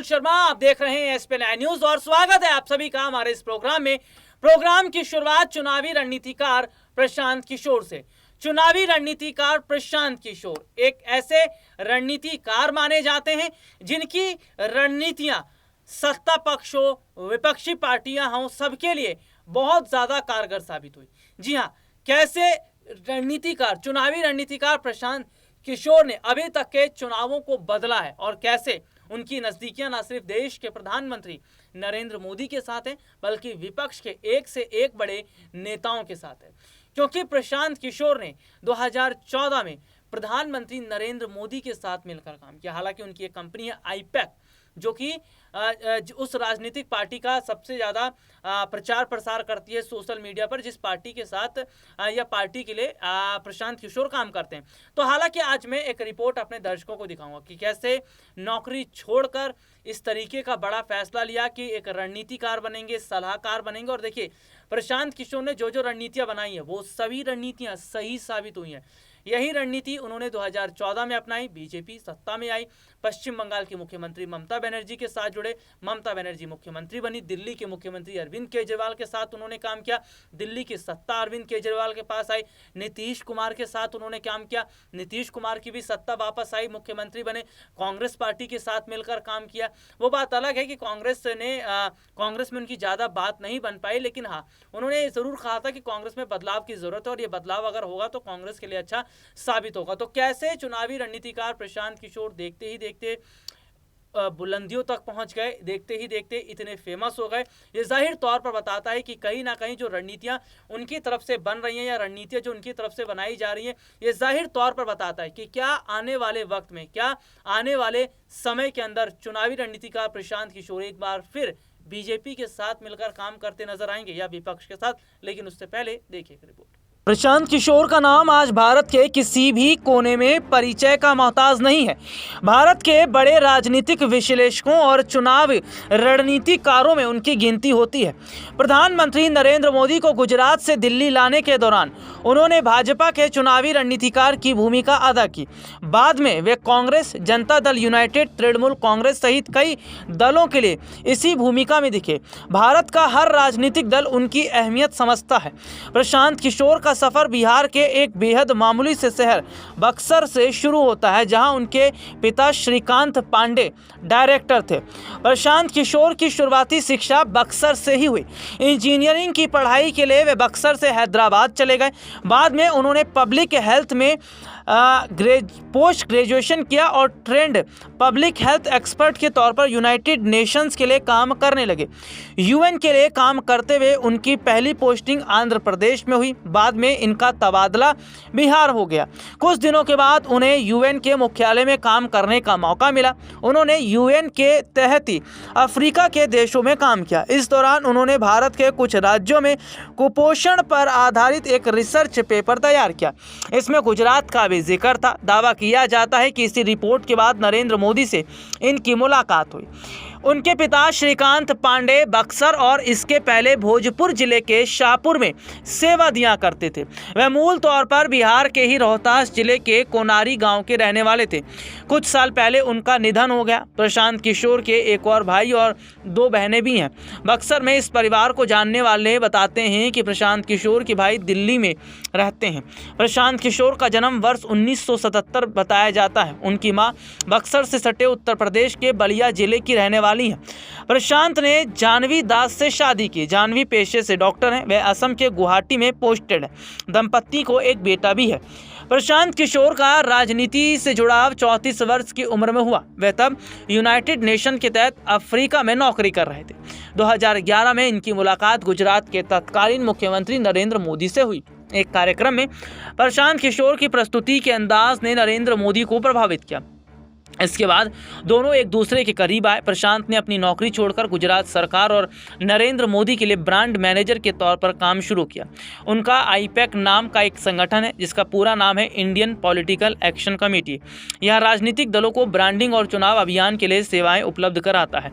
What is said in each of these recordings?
शर्मा, आप देख रहे हैं एसपीएन न्यूज और स्वागत है आप सभी का हमारे इस प्रोग्राम में। प्रोग्राम की शुरुआत चुनावी रणनीतिकार प्रशांत किशोर से। चुनावी रणनीतिकार प्रशांत किशोर एक ऐसे रणनीतिकार माने जाते हैं जिनकी रणनीतियां सत्ता पक्ष हो, विपक्षी पार्टियां हों, सबके लिए बहुत ज्यादा कारगर साबित हुई। जी हाँ, कैसे रणनीतिकार, चुनावी रणनीतिकार प्रशांत किशोर ने अभी तक के चुनावों को बदला है और कैसे उनकी नजदीकियां न सिर्फ देश के प्रधानमंत्री नरेंद्र मोदी के साथ हैं बल्कि विपक्ष के एक से एक बड़े नेताओं के साथ है। क्योंकि प्रशांत किशोर ने 2014 में प्रधानमंत्री नरेंद्र मोदी के साथ मिलकर काम किया। हालांकि उनकी एक कंपनी है आईपैक, जो कि उस राजनीतिक पार्टी का सबसे ज़्यादा प्रचार प्रसार करती है सोशल मीडिया पर, जिस पार्टी के साथ या पार्टी के लिए प्रशांत किशोर काम करते हैं। तो हालांकि आज मैं एक रिपोर्ट अपने दर्शकों को दिखाऊंगा कि कैसे नौकरी छोड़कर इस तरीके का बड़ा फैसला लिया कि एक रणनीतिकार बनेंगे, सलाहकार बनेंगे। और देखिए, प्रशांत किशोर ने जो जो रणनीतियाँ बनाई हैं वो सभी रणनीतियाँ सही साबित हुई हैं। यही रणनीति उन्होंने 2014 में अपनाई। बीजेपी सत्ता में आई, पश्चिम बंगाल की मुख्यमंत्री ममता बनर्जी के साथ जुड़े, ममता बनर्जी मुख्यमंत्री बनी। दिल्ली के मुख्यमंत्री अरविंद केजरीवाल के साथ उन्होंने काम किया, दिल्ली की सत्ता अरविंद केजरीवाल के पास आई। नीतीश कुमार के साथ उन्होंने काम किया, नीतीश कुमार की भी सत्ता वापस आई, मुख्यमंत्री बने। कांग्रेस पार्टी के साथ मिलकर काम किया। वो बात अलग है कि कांग्रेस में उनकी ज़्यादा बात नहीं बन पाई, लेकिन हाँ, उन्होंने ज़रूर कहा था कि कांग्रेस में बदलाव की ज़रूरत है और ये बदलाव अगर होगा तो कांग्रेस के लिए अच्छा साबित होगा। तो कैसे चुनावी रणनीतिकार प्रशांत किशोर देखते ही देखते बुलंदियों तक पहुंच गए, देखते ही देखते इतने फेमस हो गए। ये जाहिर तौर पर बताता है कि कहीं ना कहीं जो रणनीतियां उनकी तरफ से बन रही हैं या रणनीतियां जो उनकी तरफ से बनाई जा रही हैं, ये जाहिर तौर पर बताता है कि क्या आने वाले वक्त में, क्या आने वाले समय के अंदर चुनावी रणनीतिकार प्रशांत किशोर एक बार फिर बीजेपी के साथ मिलकर काम करते नजर आएंगे या विपक्ष के साथ। लेकिन उससे पहले देखिए रिपोर्ट। प्रशांत किशोर का नाम आज भारत के किसी भी कोने में परिचय का मोहताज नहीं है। भारत के बड़े राजनीतिक विश्लेषकों और चुनाव रणनीतिकारों में उनकी गिनती होती है। प्रधानमंत्री नरेंद्र मोदी को गुजरात से दिल्ली लाने के दौरान उन्होंने भाजपा के चुनावी रणनीतिकार की भूमिका अदा की। बाद में वे कांग्रेस, जनता दल यूनाइटेड, तृणमूल कांग्रेस सहित कई दलों के लिए इसी भूमिका में दिखे। भारत का हर राजनीतिक दल उनकी अहमियत समझता है। प्रशांत किशोर का सफर बिहार के एक बेहद मामूली से शहर बक्सर से शुरू होता है, जहां उनके पिता श्रीकांत पांडे डायरेक्टर थे। प्रशांत किशोर की शुरुआती शिक्षा बक्सर से ही हुई। इंजीनियरिंग की पढ़ाई के लिए वे बक्सर से हैदराबाद चले गए। बाद में उन्होंने पब्लिक हेल्थ में पोस्ट ग्रेजुएशन किया और ट्रेंड पब्लिक हेल्थ एक्सपर्ट के तौर पर यूनाइटेड नेशंस के लिए काम करने लगे। यूएन के लिए काम करते हुए उनकी पहली पोस्टिंग आंध्र प्रदेश में हुई। बाद में इनका तबादला बिहार हो गया। कुछ दिनों के बाद उन्हें यूएन के मुख्यालय में काम करने का मौका मिला। उन्होंने यूएन के तहत ही अफ्रीका के देशों में काम किया। इस दौरान उन्होंने भारत के कुछ राज्यों में कुपोषण पर आधारित एक रिसर्च पेपर तैयार किया। इसमें गुजरात का भी जिक्र था। दावा किया जाता है कि इसी रिपोर्ट के बाद नरेंद्र मोदी से इनकी मुलाकात हुई। उनके पिता श्रीकांत पांडे बक्सर और इसके पहले भोजपुर जिले के शाहपुर में सेवा दिया करते थे। वह मूल तौर पर बिहार के ही रोहतास जिले के कोनारी गांव के रहने वाले थे। कुछ साल पहले उनका निधन हो गया। प्रशांत किशोर के एक और भाई और 2 बहनें भी हैं। बक्सर में इस परिवार को जानने वाले बताते हैं कि प्रशांत किशोर के भाई दिल्ली में रहते हैं। प्रशांत किशोर का जन्म वर्ष 1977 बताया जाता है। उनकी मां बक्सर से सटे उत्तर प्रदेश के बलिया जिले की रहने वाली है। प्रशांत ने जानवी दास से शादी की। जानवी पेशे से डॉक्टर हैं। वह असम के गुवाहाटी में पोस्टेड है। दंपति को एक बेटा भी है। प्रशांत किशोर का राजनीति से जुड़ाव 34 वर्ष की उम्र में हुआ। वह तब यूनाइटेड नेशन के तहत अफ्रीका में नौकरी कर रहे थे। 2011 में इनकी मुलाकात गुजरात के तत्कालीन मुख्यमंत्री नरेंद्र मोदी से हुई। एक कार्यक्रम में प्रशांत किशोर की प्रस्तुति के अंदाज ने नरेंद्र मोदी को प्रभावित किया। इसके बाद दोनों एक दूसरे के करीब आए। प्रशांत ने अपनी नौकरी छोड़कर गुजरात सरकार और नरेंद्र मोदी के लिए ब्रांड मैनेजर के तौर पर काम शुरू किया। उनका आईपैक नाम का एक संगठन है जिसका पूरा नाम है इंडियन पॉलिटिकल एक्शन कमेटी। यह राजनीतिक दलों को ब्रांडिंग और चुनाव अभियान के लिए सेवाएं उपलब्ध कराता है।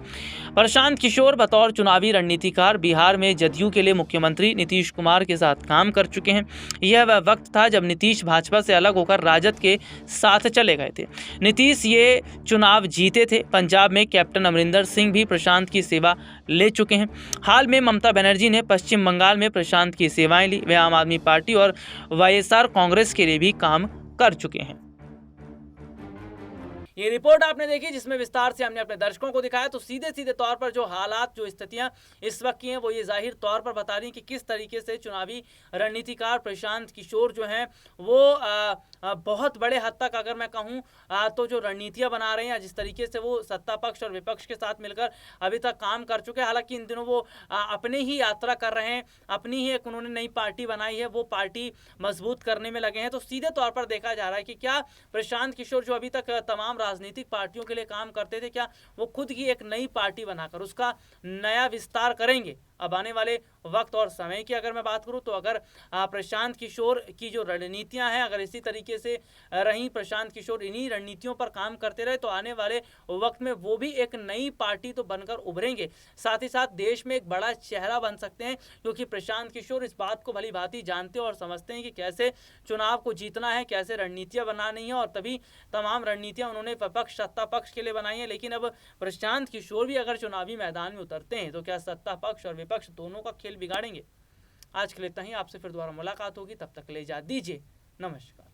प्रशांत किशोर बतौर चुनावी रणनीतिकार बिहार में जदयू के लिए मुख्यमंत्री नीतीश कुमार के साथ काम कर चुके हैं। यह वह वक्त था जब नीतीश भाजपा से अलग होकर राजद के साथ चले गए थे। नीतीश ये चुनाव जीते थे। पंजाब में कैप्टन अमरिंदर सिंह भी प्रशांत की सेवा ले चुके हैं। हाल में ममता बनर्जी ने पश्चिम बंगाल में प्रशांत की सेवाएं ली। वे आम आदमी पार्टी और वाईएसआर कांग्रेस के लिए भी काम कर चुके हैं। ये रिपोर्ट आपने देखी जिसमें विस्तार से हमने अपने दर्शकों को दिखाया। तो सीधे सीधे तौर पर जो हालात, जो स्थितियां इस वक्त की हैं, वो ये जाहिर तौर पर बता रही हैं कि किस तरीके से चुनावी रणनीतिकार प्रशांत किशोर जो हैं वो बहुत बड़े हद तक, अगर मैं कहूँ तो जो रणनीतियां बना रहे हैं, जिस तरीके से वो सत्ता पक्ष और विपक्ष के साथ मिलकर अभी तक काम कर चुके हैं। हालांकि इन दिनों वो अपने ही यात्रा कर रहे हैं, अपनी ही एक उन्होंने नई पार्टी बनाई है, वो पार्टी मजबूत करने में लगे हैं। तो सीधे तौर पर देखा जा रहा है कि क्या प्रशांत किशोर जो अभी तक तमाम राजनीतिक पार्टियों के लिए काम करते थे, क्या वो खुद की एक नई पार्टी बनाकर उसका नया विस्तार करेंगे। अब आने वाले वक्त और समय की अगर मैं बात करूं तो अगर प्रशांत किशोर की जो रणनीतियां हैं अगर इसी तरीके से रहीं, प्रशांत किशोर इन्हीं रणनीतियों पर काम करते रहे, तो आने वाले वक्त में वो भी एक नई पार्टी तो बनकर उभरेंगे, साथ ही साथ देश में एक बड़ा चेहरा बन सकते हैं। क्योंकि प्रशांत किशोर इस बात को भली भांति जानते और समझते हैं कि कैसे चुनाव को जीतना है, कैसे रणनीतियां बनानी है, और तभी तमाम रणनीतियां उन्होंने विपक्ष सत्ता पक्ष के लिए बनाई है। लेकिन अब प्रशांत किशोर भी अगर चुनावी मैदान में उतरते हैं तो क्या सत्ता पक्ष और विपक्ष दोनों का खेल बिगाड़ेंगे। आज के लिए इतना ही। आपसे फिर दोबारा मुलाकात होगी, तब तक ले जा दीजिए, नमस्कार।